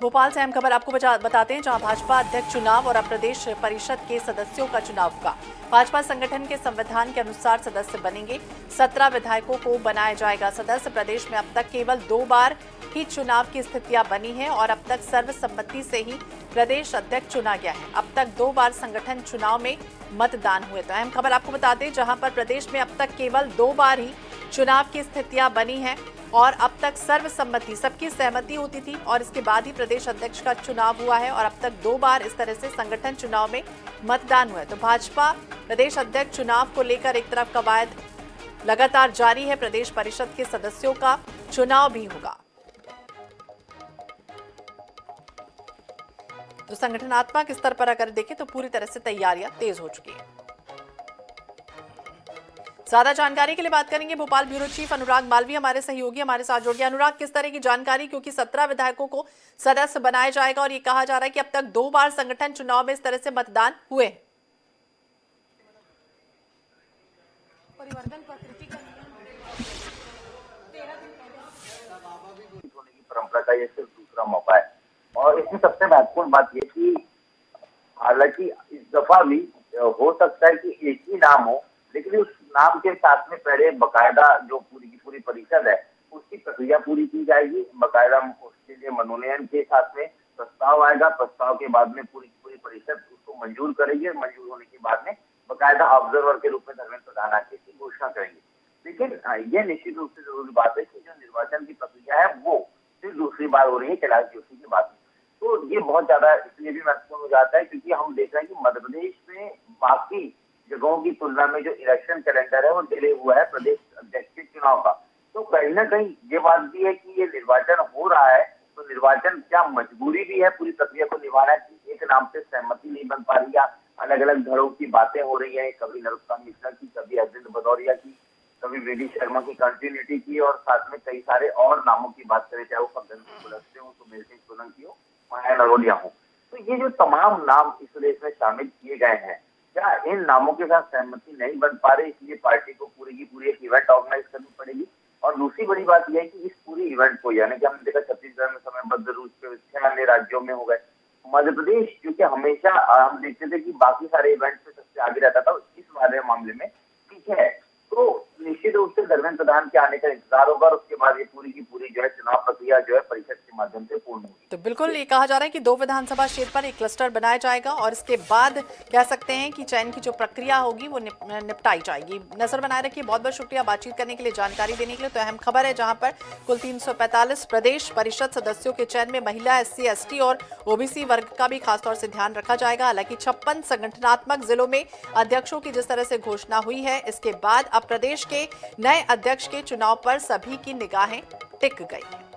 भोपाल से अहम खबर आपको बताते हैं, जहां भाजपा अध्यक्ष चुनाव और अब प्रदेश परिषद के सदस्यों का चुनाव होगा। भाजपा संगठन के संविधान के अनुसार सदस्य बनेंगे। 17 विधायकों को बनाया जाएगा सदस्य। प्रदेश में अब तक केवल 2 बार ही चुनाव की स्थितियां बनी हैं और अब तक सर्वसम्मति से ही प्रदेश अध्यक्ष चुना गया है। अब तक 2 बार संगठन चुनाव में मतदान हुए। तो अहम खबर आपको बता दें, जहां पर प्रदेश में अब तक केवल 2 बार ही चुनाव की स्थितियां बनी हैं और अब तक सर्वसम्मति, सबकी सहमति होती थी और इसके बाद ही प्रदेश अध्यक्ष का चुनाव हुआ है और अब तक 2 बार इस तरह से संगठन चुनाव में मतदान हुआ है। तो भाजपा प्रदेश अध्यक्ष चुनाव को लेकर एक तरफ कवायद लगातार जारी है, प्रदेश परिषद के सदस्यों का चुनाव भी होगा। तो संगठनात्मक स्तर पर अगर देखें तो पूरी तरह से तैयारियां तेज हो चुकी हैं। ज्यादा जानकारी के लिए बात करेंगे भोपाल ब्यूरो चीफ अनुराग मालवीय हमारे सहयोगी हमारे साथ जुड़ गए। अनुराग, किस तरह की जानकारी, क्योंकि 17 विधायकों को सदस्य बनाया जाएगा और ये कहा जा रहा है कि अब तक 2 बार संगठन चुनाव में इस तरह से मतदान हुए। परिवर्तन प्रकृति का परंपरा का ये सिर्फ दूसरा मौका है और इसमें सबसे महत्वपूर्ण बात ये कि हालांकि इस दफा भी हो सकता है कि एक ही नाम हो, लेकिन उस नाम के साथ में पहले बकायदा जो पूरी की पूरी परिषद है उसकी प्रक्रिया पूरी की जाएगी। बकायदा उसके लिए मनोनयन के साथ में प्रस्ताव आएगा, प्रस्ताव के बाद में पूरी की पूरी परिषद उसको मंजूर करेगी। मंजूर होने के बाद में बकायदा ऑब्जर्वर के रूप में धर्मेंद्र प्रधान आके की घोषणा करेंगे। लेकिन ये निश्चित रूप से जरूरी बात है कि जो निर्वाचन की प्रक्रिया है वो फिर दूसरी बार हो रही है कैलाश जोशी के बाद में। तो ये बहुत ज्यादा इसलिए भी महत्वपूर्ण हो जाता है क्योंकि हम देख रहे हैं कि मध्य प्रदेश में बाकी जगहों की तुलना में जो इलेक्शन कैलेंडर है वो डिले हुआ है प्रदेश अध्यक्ष के चुनाव का। तो कहीं ना कहीं ये बात भी है कि ये निर्वाचन हो रहा है तो निर्वाचन क्या मजबूरी भी है पूरी प्रक्रिया को निभाना है। एक नाम से सहमति नहीं बन पा रही है, अलग अलग धड़ों की बातें हो रही है, कभी नरोत्तम मिश्रा की, कभी अरविंद भदौरिया की, कभी वीडी शर्मा की कंटिन्यूटी की और साथ में कई सारे और नामों की बात करें, चाहे वो फग्गन सिंह कुलस्ते हो, सुमेर सिंह सोलंकी हो, माया नरोलिया हो। तो ये जो तमाम नाम इस रेस में शामिल किए गए हैं, क्या इन नामों के साथ सहमति नहीं बन पा रही, इसलिए पार्टी को पूरी की पूरी एक इवेंट ऑर्गेनाइज करनी पड़ेगी। और दूसरी बड़ी बात यह है कि इस पूरी इवेंट को, यानी कि हमने देखा छत्तीसगढ़ में समयबद्ध रूप से 6 अन्य राज्यों में हो गए, मध्य प्रदेश क्योंकि हमेशा हम देखते थे कि बाकी सारे इवेंट में सबसे आगे रहता था, इस वाले मामले में पीछे है। तो निश्चित रूप से धर्मेंद्र प्रधान के आने का इंतजार होगा और उसके बाद ये पूरी की पूरी जो है चुनाव प्रक्रिया जो है परिषद के माध्यम से पूर्ण होगी। तो बिल्कुल ये कहा जा रहा है कि 2 विधानसभा क्षेत्र पर एक क्लस्टर बनाया जाएगा और इसके बाद कह सकते हैं कि चयन की जो प्रक्रिया होगी वो निपटाई जाएगी। नजर बनाए रखिए। बहुत बहुत शुक्रिया बातचीत करने के लिए, जानकारी देने के लिए। तो अहम खबर है, जहां पर कुल 345 प्रदेश परिषद सदस्यों के चयन में महिला, SC, ST और OBC वर्ग का भी खासतौर से ध्यान रखा जाएगा। हालांकि 56 संगठनात्मक जिलों में अध्यक्षों की जिस तरह से घोषणा हुई है, इसके बाद अब प्रदेश के नए अध्यक्ष के चुनाव पर सभी की निगाहें टिक गई हैं।